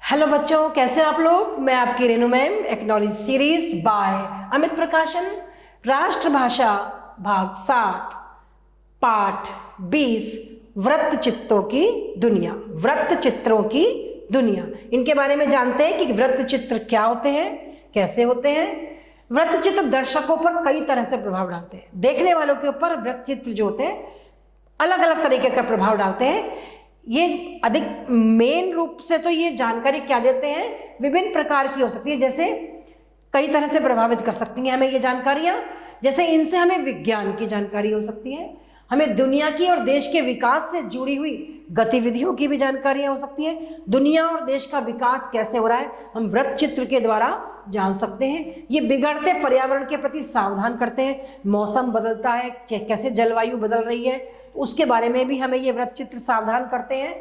Hello बच्चों, कैसे हैं आप लोग। मैं आपकी Renu ma'am. Acknowledge series by Amit प्रकाशन, राष्ट्रभाषा भाग 7 पाठ 20 वृत्त चित्रों की दुनिया। वृत्त चित्रों की दुनिया, इनके बारे में जानते हैं कि वृत्त चित्र क्या होते हैं, कैसे होते हैं। वृत्त चित्र दर्शकों पर कई तरह से प्रभाव डालते हैं। देखने वालों के ऊपर वृत्त चित्र जो होते हैं अलग अलग तरीके का प्रभाव डालते हैं। ये अधिक मेन रूप से तो ये जानकारी क्या देते हैं, विभिन्न प्रकार की हो सकती है, जैसे कई तरह से प्रभावित कर सकती हैं हमें ये जानकारियाँ। जैसे इनसे हमें विज्ञान की जानकारी हो सकती है, हमें दुनिया की और देश के विकास से जुड़ी हुई गतिविधियों की भी जानकारियाँ हो सकती हैं। दुनिया और देश का विकास कैसे हो रहा है हम वृत्त चित्र के द्वारा जान सकते हैं। ये बिगड़ते पर्यावरण के प्रति सावधान करते हैं। मौसम बदलता है, कैसे जलवायु बदल रही है, उसके बारे में भी हमें ये वृत्त चित्र सावधान करते हैं।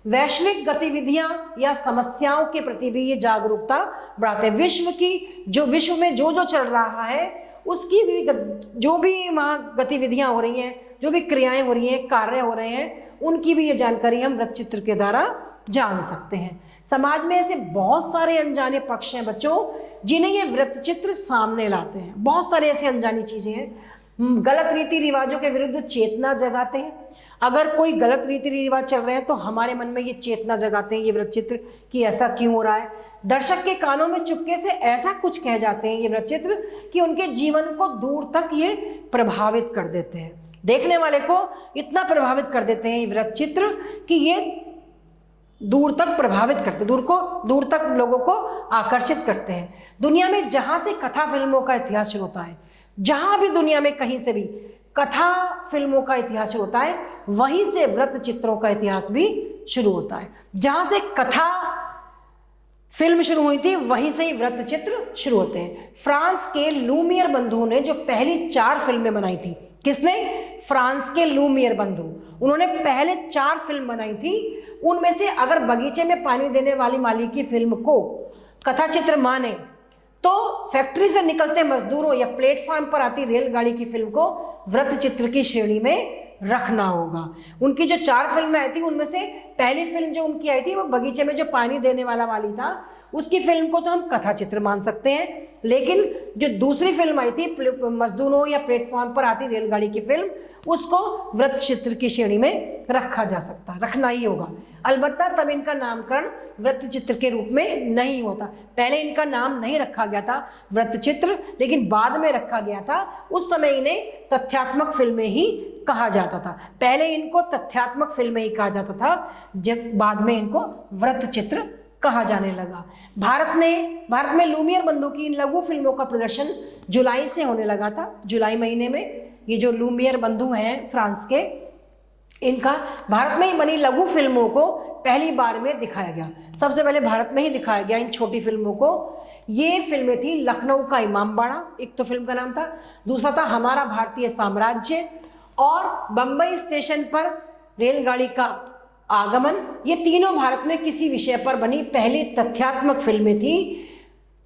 वैश्विक गतिविधियां या समस्याओं के प्रति भी ये जागरूकता बढ़ाते हैं। विश्व में जो जो चल रहा है उसकी भी जो भी वहाँ गतिविधियां हो रही हैं, जो भी क्रियाएं हो रही हैं, कार्य हो रहे हैं, उनकी भी ये जानकारी हम वृत्त चित्र के द्वारा जान सकते हैं। समाज में ऐसे बहुत सारे अनजाने पक्ष हैं बच्चों, जिन्हें ये वृत्त चित्र सामने लाते हैं। बहुत सारे ऐसे अनजानी चीजें हैं, गलत रीति रिवाजों के विरुद्ध चेतना जगाते हैं। अगर कोई गलत रीति रिवाज चल रहे हैं तो हमारे मन में ये चेतना जगाते हैं ये वृत्त चित्र कि ऐसा क्यों हो रहा है। दर्शक के कानों में चुपके से ऐसा कुछ कह जाते हैं ये वृत्त चित्र कि उनके जीवन को दूर तक ये प्रभावित कर देते हैं। देखने वाले को इतना प्रभावित कर देते हैं ये वृत्त चित्र कि ये दूर तक प्रभावित करते, दूर तक लोगों को आकर्षित करते हैं। दुनिया में जहाँ से कथा फिल्मों का इतिहास शुरू होता है, जहां भी दुनिया में कहीं से भी कथा फिल्मों का इतिहास शुरू होता है, वहीं से वृत्त चित्रों का इतिहास भी शुरू होता है। जहां से कथा फिल्म शुरू हुई थी वहीं से ही वृत्त चित्र शुरू होते हैं। फ्रांस के लूमियर बंधुओं ने जो पहली 4 फिल्में बनाई थी, किसने? फ्रांस के लूमियर बंधु, उन्होंने पहले 4 फिल्म बनाई थी। उनमें से अगर बगीचे में पानी देने वाली माली की फिल्म को कथा चित्र माने तो फैक्ट्री से निकलते मजदूरों या प्लेटफॉर्म पर आती रेलगाड़ी की फिल्म को वृत्त चित्र की श्रेणी में रखना होगा। उनकी जो 4 फिल्में आई थी उनमें से पहली फिल्म जो उनकी आई थी वो बगीचे में जो पानी देने वाला माली था, उसकी फिल्म को तो हम कथा चित्र मान सकते हैं। लेकिन जो दूसरी फिल्म आई थी मजदूरों या प्लेटफॉर्म पर आती रेलगाड़ी की फिल्म, उसको वृत्त चित्र की श्रेणी में रखा जा सकता, रखना ही होगा। अलबत्ता तब इनका नामकरण वृत्त चित्र के रूप में नहीं होता। पहले इनका नाम नहीं रखा गया था वृत्त चित्र, लेकिन बाद में रखा गया था। उस समय इन्हें तथ्यात्मक फिल्में ही कहा जाता था। पहले इनको तथ्यात्मक फिल्में ही कहा जाता था, जब बाद में इनको वृत्त चित्र कहा जाने लगा। भारत में लूमियर बंधु की इन लघु फिल्मों का प्रदर्शन जुलाई से होने लगा था। जुलाई महीने में ये जो लूमियर बंधु हैं फ्रांस के, इनका भारत में ही बनी लघु फिल्मों को पहली बार में दिखाया गया। सबसे पहले भारत में ही दिखाया गया इन छोटी फिल्मों को। ये फिल्में थी लखनऊ का इमामबाड़ा, एक तो फिल्म का नाम था, दूसरा था हमारा भारतीय साम्राज्य, और बम्बई स्टेशन पर रेलगाड़ी का आगमन। ये तीनों भारत में किसी विषय पर बनी पहली तथ्यात्मक फिल्में थी,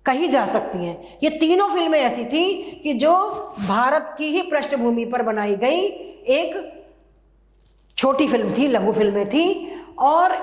कही जा सकती हैं। ये तीनों फिल्में ऐसी थी कि जो भारत की ही पृष्ठभूमि पर बनाई गई एक छोटी फिल्म थी, लघु फिल्में थी, और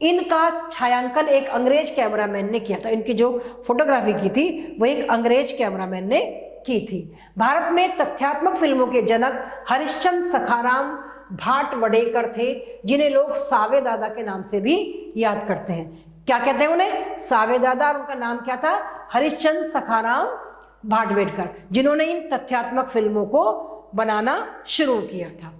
इनका छायांकन एक अंग्रेज कैमरामैन ने किया था। इनकी जो फोटोग्राफी की थी वो एक अंग्रेज कैमरामैन ने की थी। भारत में तथ्यात्मक फिल्मों के जनक हरिश्चंद्र सखाराम भाटवडेकर थे, जिन्हें लोग सावे दादा के नाम से भी याद करते हैं। क्या कहते हैं उन्हें? सावे दादा। और उनका नाम क्या था? हरिश्चंद्र सखाराम भाटवडेकर, जिन्होंने इन तथ्यात्मक फिल्मों को बनाना शुरू किया था।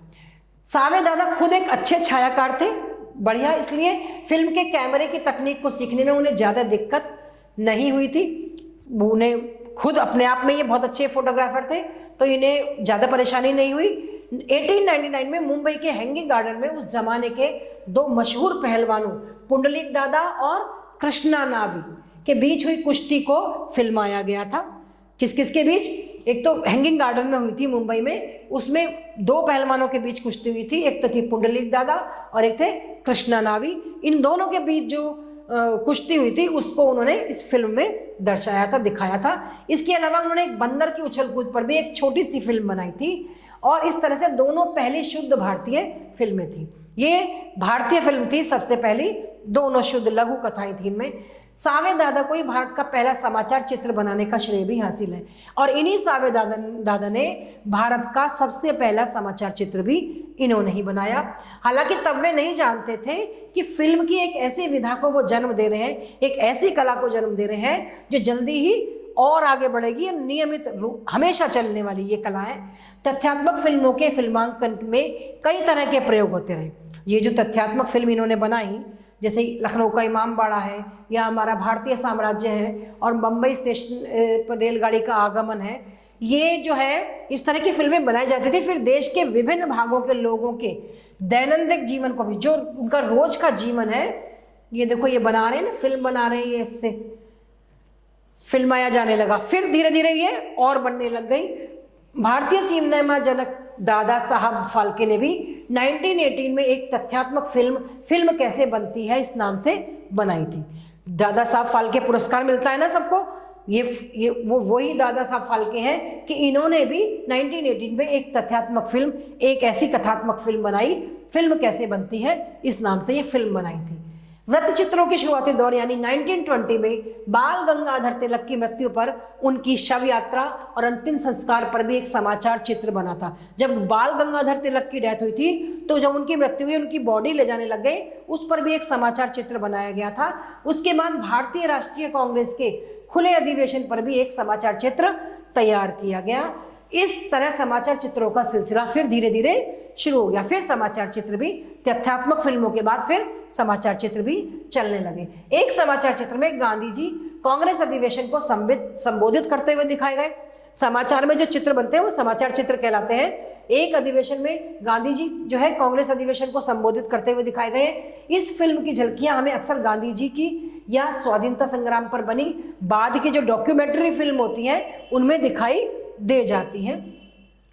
सावे दादा खुद एक अच्छे छायाकार थे, बढ़िया, इसलिए फिल्म के कैमरे की तकनीक को सीखने में उन्हें ज़्यादा दिक्कत नहीं हुई थी। उन्हें खुद अपने आप में ये बहुत अच्छे फोटोग्राफर थे, तो इन्हें ज़्यादा परेशानी नहीं हुई। 1899 में मुंबई के हैंगिंग गार्डन में उस जमाने के 2 मशहूर पहलवानों पुंडलिक दादा और कृष्णा नावी के बीच हुई कुश्ती को फिल्माया गया था। किस किस के बीच? एक तो हैंगिंग गार्डन में हुई थी मुंबई में, उसमें 2 पहलवानों के बीच कुश्ती हुई थी। एक तो थी पुंडलिक दादा और एक थे कृष्णा नावी। इन दोनों के बीच जो कुश्ती हुई थी उसको उन्होंने इस फिल्म में दर्शाया था, दिखाया था। इसके अलावा उन्होंने एक बंदर की उछल कूद पर भी एक छोटी सी फिल्म बनाई थी, और इस तरह से दोनों पहली शुद्ध भारतीय फिल्में थी। ये भारतीय फिल्म थी सबसे पहली दोनों शुद्ध लघु कथाएं थी इनमें। सावे दादा को ही भारत का पहला समाचार चित्र बनाने का श्रेय भी हासिल है, और इन्हीं सावे दादा ने भारत का सबसे पहला समाचार चित्र भी इन्होंने ही बनाया। हालांकि तब वे नहीं जानते थे कि फिल्म की एक ऐसी विधा को वो जन्म दे रहे हैं, एक ऐसी कला को जन्म दे रहे हैं जो जल्दी ही और आगे बढ़ेगी, नियमित रूप हमेशा चलने वाली ये कला है। तथ्यात्मक फिल्मों के फिल्मांकन में कई तरह के प्रयोग होते रहे। ये जो तथ्यात्मक फिल्म इन्होंने बनाई, जैसे लखनऊ का इमामबाड़ा है, या हमारा भारतीय साम्राज्य है, और बम्बई स्टेशन पर रेलगाड़ी का आगमन है, ये जो है इस तरह की फिल्में बनाई जाती थी। फिर देश के विभिन्न भागों के लोगों के दैनंदिन जीवन को भी, जो उनका रोज का जीवन है, ये देखो ये बना रहे हैं ना, फिल्म बना रहे हैं, ये इससे फिल्माया जाने लगा। फिर धीरे धीरे ये और बनने लग गई। भारतीय सिनेमा जनक दादा साहब फाल्के ने भी 1918 में एक तथ्यात्मक फिल्म कैसे बनती है इस नाम से बनाई थी। दादा साहब फाल्के पुरस्कार मिलता है ना सबको, ये वो वही दादा साहब फाल्के हैं कि इन्होंने भी 1918 में एक तथ्यात्मक फिल्म, एक ऐसी कथात्मक फिल्म बनाई, फिल्म कैसे बनती है इस नाम से ये फिल्म बनाई थी। वृत्त चित्रों के शुरुआती दौर यानी 1920 में बाल गंगाधर तिलक की मृत्यु पर उनकी शव यात्रा और अंतिम संस्कार पर भी एक समाचार चित्र बना था। जब बाल गंगाधर तिलक की डेथ हुई थी, तो जब उनकी मृत्यु हुई, उनकी बॉडी ले जाने लग गए, उस पर भी एक समाचार चित्र बनाया गया था। उसके बाद भारतीय राष्ट्रीय कांग्रेस के खुले अधिवेशन पर भी एक समाचार चित्र तैयार किया गया। इस तरह समाचार चित्रों का सिलसिला फिर धीरे धीरे शुरू हो गया। फिर समाचार चित्र भी, तथ्यात्मक फिल्मों के बाद फिर समाचार चित्र भी चलने लगे। एक समाचार चित्र में गांधी जी कांग्रेस अधिवेशन को संबोधित करते हुए दिखाए गए। समाचार में जो चित्र बनते हैं वो समाचार चित्र कहलाते हैं। एक अधिवेशन में गांधी जी जो है कांग्रेस अधिवेशन को संबोधित करते हुए दिखाए गए। इस फिल्म की झलकियां हमें अक्सर गांधी जी की या स्वाधीनता संग्राम पर बनी बाद की जो डॉक्यूमेंट्री फिल्म होती है उनमें दिखाई दे जाती हैं।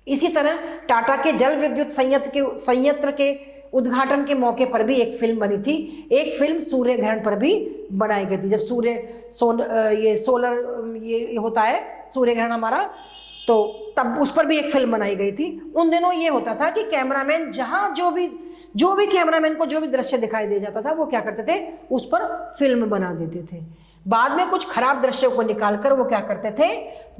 इसी तरह टाटा के जल विद्युत संयंत्र के उद्घाटन के मौके पर भी एक फिल्म बनी थी। एक फिल्म सूर्य ग्रहण पर भी बनाई गई थी। जब सोलर ये होता है सूर्य ग्रहण हमारा, तो तब उस पर भी एक फिल्म बनाई गई थी। उन दिनों ये होता था कि कैमरामैन जहाँ जो भी कैमरामैन को जो भी दृश्य दिखाई दे जाता था वो क्या करते थे, उस पर फिल्म बना देते थे। बाद में कुछ खराब दृश्यों को निकालकर वो क्या करते थे,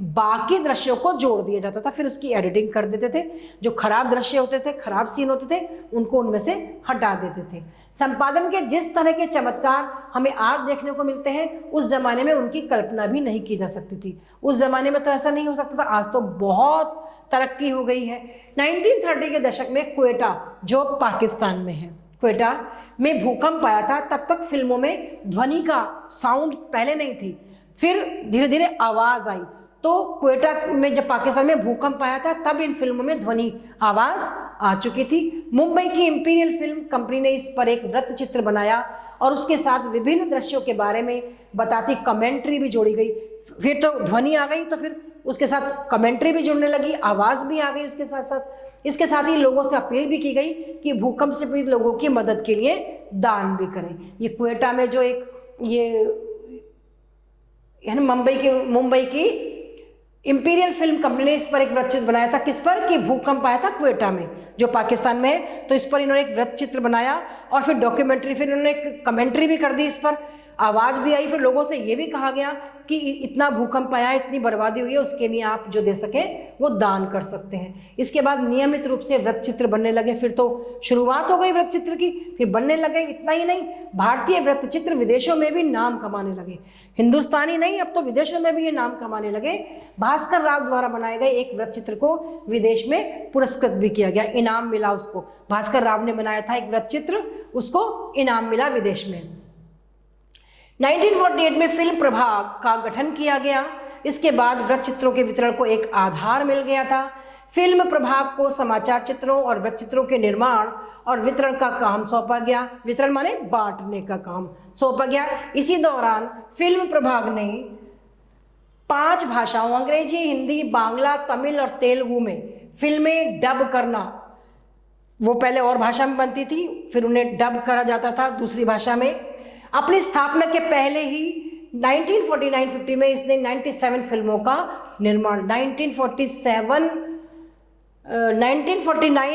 बाकी दृश्यों को जोड़ दिया जाता था, फिर उसकी एडिटिंग कर देते थे। जो खराब दृश्य होते थे, खराब सीन होते थे, उनको उनमें से हटा देते थे। संपादन के जिस तरह के चमत्कार हमें आज देखने को मिलते हैं, उस जमाने में उनकी कल्पना भी नहीं की जा सकती थी। उस जमाने में तो ऐसा नहीं हो सकता था। आज तो बहुत तरक्की हो गई है। 1930 के दशक में क्वेटा, जो पाकिस्तान में है, क्वेटा में भूकंप आया था। तब तक फिल्मों में ध्वनि का साउंड पहले नहीं थी, फिर धीरे धीरे आवाज आई। तो क्वेटा में जब पाकिस्तान में भूकंप आया था, तब इन फिल्मों में ध्वनि आवाज आ चुकी थी। मुंबई की इंपीरियल फिल्म कंपनी ने इस पर एक वृत्त चित्र बनाया और उसके साथ विभिन्न दृश्यों के बारे में बताती कमेंट्री भी जोड़ी गई। फिर तो ध्वनि आ गई, तो फिर उसके साथ कमेंट्री भी जुड़ने लगी, आवाज भी आ गई उसके साथ साथ। इसके साथ ही लोगों से अपील भी की गई कि भूकंप से पीड़ित लोगों की मदद के लिए दान भी करें। ये क्वेटा में जो एक यानी मुंबई की इंपीरियल फिल्म कंपनी ने इस पर एक वृत्त चित्र बनाया था। किस पर? कि भूकंप आया था क्वेटा में, जो पाकिस्तान में है, तो इस पर इन्होंने एक वृत्त चित्र बनाया और फिर डॉक्यूमेंट्री, फिर इन्होंने एक कमेंट्री भी कर दी, इस पर आवाज भी आई। फिर लोगों से ये भी कहा गया कि इतना भूकंप आया, इतनी बर्बादी हुई है, उसके लिए आप जो दे सके वो दान कर सकते हैं। इसके बाद नियमित रूप से वृत्त चित्र बनने लगे। फिर तो शुरुआत हो गई वृत्त चित्र की, फिर बनने लगे। इतना ही नहीं, भारतीय वृत्त चित्र विदेशों में भी नाम कमाने लगे। हिंदुस्तानी नहीं, अब तो विदेशों में भी ये नाम कमाने लगे। भास्कर राव द्वारा बनाए गए एक वृत्त चित्र को विदेश में पुरस्कृत भी किया गया, इनाम मिला उसको। भास्कर राव ने बनाया था एक वृत्त चित्र, उसको इनाम मिला विदेश में। 1948 में फिल्म प्रभाग का गठन किया गया। इसके बाद वृत्त चित्रों के वितरण को एक आधार मिल गया था। फिल्म प्रभाग को समाचार चित्रों और वृत्त चित्रों के निर्माण और वितरण का काम सौंपा गया। वितरण माने बांटने का काम सौंपा गया। इसी दौरान फिल्म प्रभाग ने 5 भाषाओं, अंग्रेजी, हिंदी, बांग्ला, तमिल और तेलुगु में फिल्में डब करना, वो पहले और भाषा में बनती थी, फिर उन्हें डब करा जाता था दूसरी भाषा में। अपनी स्थापना के पहले ही 1949-50 में इसने 97 फिल्मों का निर्माण, 1949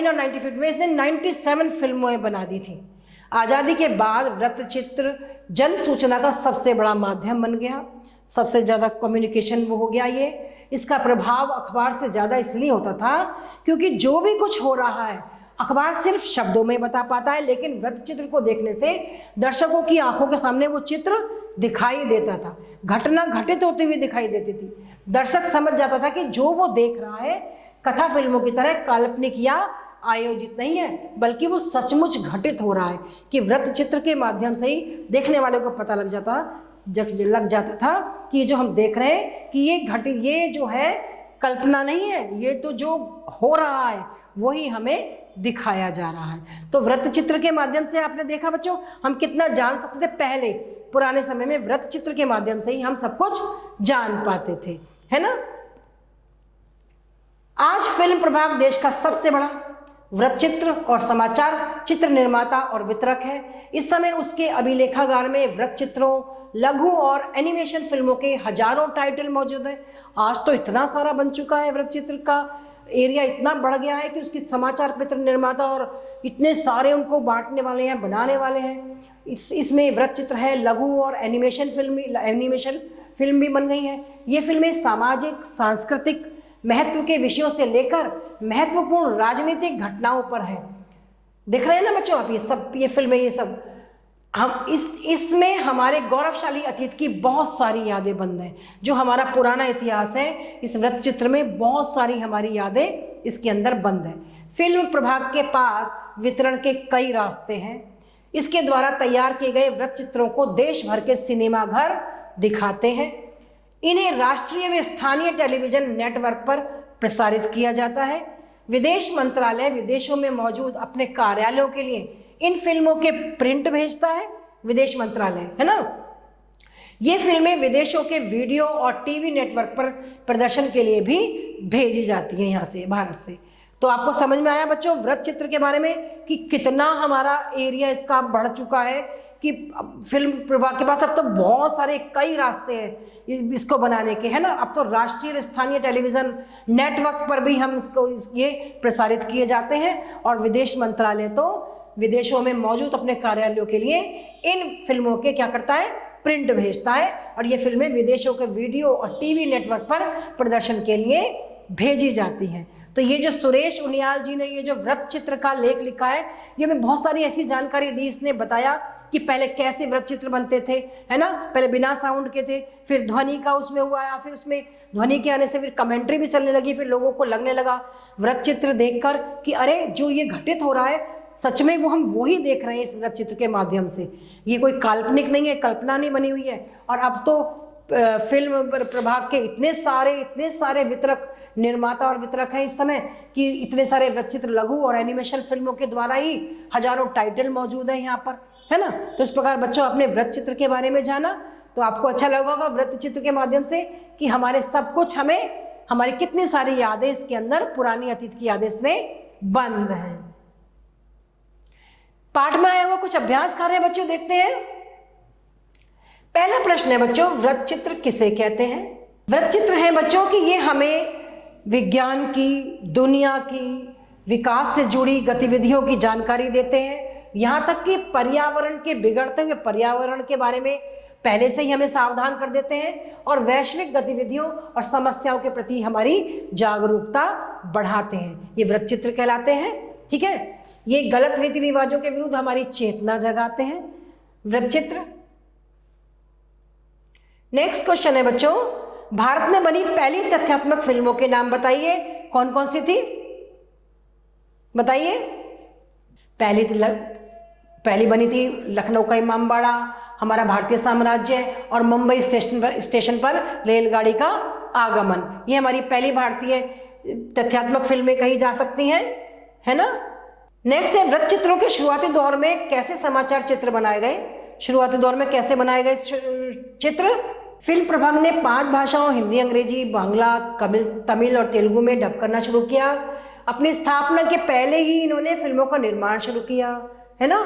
और 1950 में इसने 97 फिल्में बना दी थी। आज़ादी के बाद वृत्तचित्र जन सूचना का सबसे बड़ा माध्यम बन गया, सबसे ज़्यादा कम्युनिकेशन वो हो गया। ये इसका प्रभाव अखबार से ज़्यादा इसलिए होता था क्योंकि जो भी कुछ हो रहा है अखबार सिर्फ शब्दों में बता पाता है, लेकिन वृत्तचित्र को देखने से दर्शकों की आंखों के सामने वो चित्र दिखाई देता था, घटना घटित होती हुई दिखाई देती थी। दर्शक समझ जाता था कि जो वो देख रहा है कथा फिल्मों की तरह काल्पनिक या आयोजित नहीं है, बल्कि वो सचमुच घटित हो रहा है। कि वृत्तचित्र के माध्यम से ही देखने वाले को पता लग जाता था कि ये जो हम देख रहे हैं कि ये जो है कल्पना नहीं है, ये तो जो हो रहा है वही हमें दिखाया जा रहा है। तो वृत्तचित्र के माध्यम से आपने देखा बच्चों हम कितना जान सकते थे। पहले पुराने समय में वृत्तचित्र के माध्यम से ही हम सब कुछ जान पाते थे, है ना। आज फिल्म प्रभाग देश का सबसे बड़ा वृत्तचित्र और समाचार चित्र निर्माता और वितरक है। इस समय उसके अभिलेखागार में वृत्तचित्रों, लघु और एनिमेशन फिल्मों के हजारों टाइटल मौजूद हैं। आज तो इतना सारा बन चुका है, वृत्तचित्र का एरिया इतना बढ़ गया है कि उसकी समाचार पत्र निर्माता और इतने सारे उनको बांटने वाले हैं, बनाने वाले हैं। इसमें वृत्तचित्र है, लघु और एनिमेशन फिल्म भी बन गई हैं। ये फिल्में सामाजिक सांस्कृतिक महत्व के विषयों से लेकर महत्वपूर्ण राजनीतिक घटनाओं पर है। देख रहे हैं ना बच्चों आप, ये फिल्में, ये सब हम इसमें हमारे गौरवशाली अतीत की बहुत सारी यादें बंद हैं। जो हमारा पुराना इतिहास है इस वृत्तचित्र में बहुत सारी हमारी यादें इसके अंदर बंद हैं। फिल्म प्रभाग के पास वितरण के कई रास्ते हैं। इसके द्वारा तैयार किए गए वृत्तचित्रों को देश भर के सिनेमाघर दिखाते हैं। इन्हें राष्ट्रीय व स्थानीय टेलीविजन नेटवर्क पर प्रसारित किया जाता है। विदेश मंत्रालय विदेशों में मौजूद अपने कार्यालयों के लिए इन फिल्मों के प्रिंट भेजता है, विदेश मंत्रालय, है ना। ये फिल्में विदेशों के वीडियो और टीवी नेटवर्क पर प्रदर्शन के लिए भी भेजी जाती हैं यहाँ से, भारत से। तो आपको समझ में आया बच्चों वृत्तचित्र के बारे में कि कितना हमारा एरिया इसका बढ़ चुका है कि फिल्म प्रभाग के पास अब तो बहुत सारे कई रास्ते हैं इसको बनाने के, है ना। अब तो राष्ट्रीय और स्थानीय टेलीविज़न नेटवर्क पर भी हम ये प्रसारित किए जाते हैं। और विदेश मंत्रालय तो विदेशों में मौजूद अपने कार्यालयों के लिए इन फिल्मों के क्या करता है, प्रिंट भेजता है। और ये फिल्में विदेशों के वीडियो और टीवी नेटवर्क पर प्रदर्शन के लिए भेजी जाती हैं। तो ये जो सुरेश उनियाल जी ने ये जो वृत्तचित्र का लेख लिखा है, ये हमें बहुत सारी ऐसी जानकारी दी। इसने बताया कि पहले कैसे वृत्तचित्र बनते थे, है ना। पहले बिना साउंड के थे, फिर ध्वनि का उसमें हुआ या फिर उसमें ध्वनि के आने से फिर कमेंट्री भी चलने लगी। फिर लोगों को लगने लगा वृत्तचित्र देखकर कि अरे जो ये घटित हो रहा है सच में वो हम वही देख रहे हैं इस वृत्तचित्र के माध्यम से। ये कोई काल्पनिक नहीं है, कल्पना नहीं बनी हुई है। और अब तो फिल्म प्रभाग के इतने सारे वितरक, निर्माता और वितरक हैं इस समय कि इतने सारे वृत्तचित्र, लघु और एनिमेशन फिल्मों के द्वारा ही हजारों टाइटल मौजूद हैं यहाँ पर, है ना। तो इस प्रकार बच्चों आपने वृत्तचित्र के बारे में जाना तो आपको अच्छा लगा होगा वृत्तचित्र के माध्यम से कि हमारे सब कुछ हमारी कितनी सारी यादें इसके अंदर, पुरानी अतीत की यादें इसमें बंद हैं। पाठ में आया हुआ कुछ अभ्यास कार्य बच्चों देखते हैं। पहला प्रश्न है बच्चों, वृत्तचित्र किसे कहते हैं। वृत्तचित्र हैं बच्चों कि ये हमें विज्ञान की, दुनिया की, विकास से जुड़ी गतिविधियों की जानकारी देते हैं। यहाँ तक कि पर्यावरण के बिगड़ते हुए पर्यावरण के बारे में पहले से ही हमें सावधान कर देते हैं और वैश्विक गतिविधियों और समस्याओं के प्रति हमारी जागरूकता बढ़ाते हैं। ये वृत्तचित्र कहलाते हैं, ठीक है। ये गलत रीति रिवाजों के विरुद्ध हमारी चेतना जगाते हैं वृत्तचित्र। नेक्स्ट क्वेश्चन है बच्चों, भारत में बनी पहली तथ्यात्मक फिल्मों के नाम बताइए। कौन कौन सी थी बताइए। पहली बनी थी लखनऊ का इमामबाड़ा, हमारा भारतीय साम्राज्य और मुंबई स्टेशन पर रेलगाड़ी का आगमन। ये हमारी पहली भारतीय तथ्यात्मक फिल्में कही जा सकती हैं, है ना। नेक्स्ट है वृत्तचित्रों के शुरुआती दौर में कैसे समाचार चित्र बनाए गए। शुरुआती दौर में कैसे बनाए गए चित्र। फिल्म प्रभाग ने 5 भाषाओं हिंदी, अंग्रेजी, बांग्ला, तमिल और तेलुगु में डब करना शुरू किया। अपनी स्थापना के पहले ही इन्होंने फिल्मों का निर्माण शुरू किया, है ना।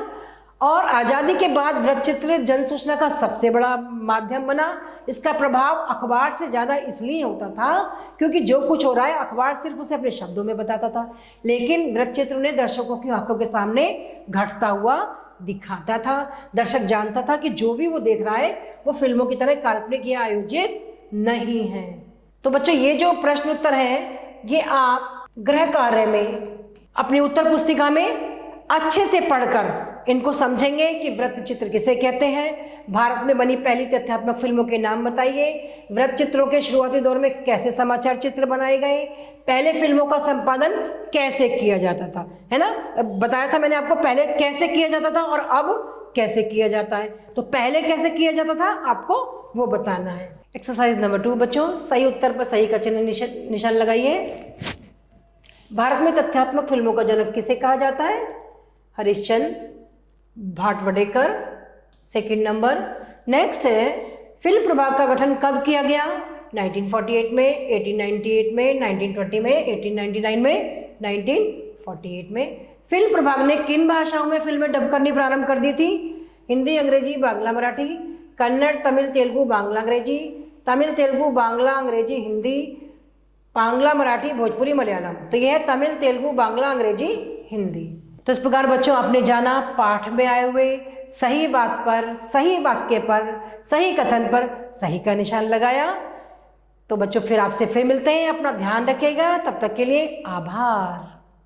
और आज़ादी के बाद वृत्तचित्र जनसूचना का सबसे बड़ा माध्यम बना। इसका प्रभाव अखबार से ज़्यादा इसलिए होता था क्योंकि जो कुछ हो रहा है अखबार सिर्फ उसे अपने शब्दों में बताता था, लेकिन वृत्तचित्र ने दर्शकों की आंखों के सामने घटता हुआ दिखाता था। दर्शक जानता था कि जो भी वो देख रहा है वो फिल्मों की तरह काल्पनिक या आयोजित नहीं है। तो बच्चों ये जो प्रश्न उत्तर है ये आप गृह कार्य में अपनी उत्तर पुस्तिका में अच्छे से पढ़कर इनको समझेंगे कि वृत्त चित्र किसे कहते हैं, भारत में बनी पहली तथ्यात्मक फिल्मों के नाम बताइए, वृत्त चित्रों के शुरुआती दौर में कैसे समाचार चित्र बनाए गए, पहले फिल्मों का संपादन कैसे किया जाता था, है ना। बताया था मैंने आपको पहले कैसे किया जाता था और अब कैसे किया जाता है। तो पहले कैसे किया जाता था आपको वो बताना है। एक्सरसाइज नंबर 2 बच्चों, सही उत्तर पर सही का चिन्ह निशान लगाइए। भारत में तथ्यात्मक फिल्मों का जनक किसे कहा जाता है? Harishchandra, Bhatwadekar. Second number, next है फिल्म प्रभाग का गठन कब किया गया? 1948 में, 1898 में, 1920 में, 1899 में, 1948 में। फिल्म प्रभाग ने किन भाषाओं में फिल्में डब करनी प्रारंभ कर दी थी? हिंदी, अंग्रेजी, बांग्ला, मराठी, कन्नड़, तमिल, तेलुगु, बांग्ला, अंग्रेजी, तमिल, तेलुगु, बांग्ला, अंग्रेजी, हिंदी, बांग्ला, मराठी, भोजपुरी, मलयालम। तो यह है तमिल, तेलुगु, बांग्ला, अंग्रेजी, हिंदी। तो इस प्रकार बच्चों आपने जाना पाठ में आए हुए सही बात पर, सही वाक्य पर, सही कथन पर सही का निशान लगाया। तो बच्चों फिर आपसे फिर मिलते हैं, अपना ध्यान रखिएगा, तब तक के लिए आभार।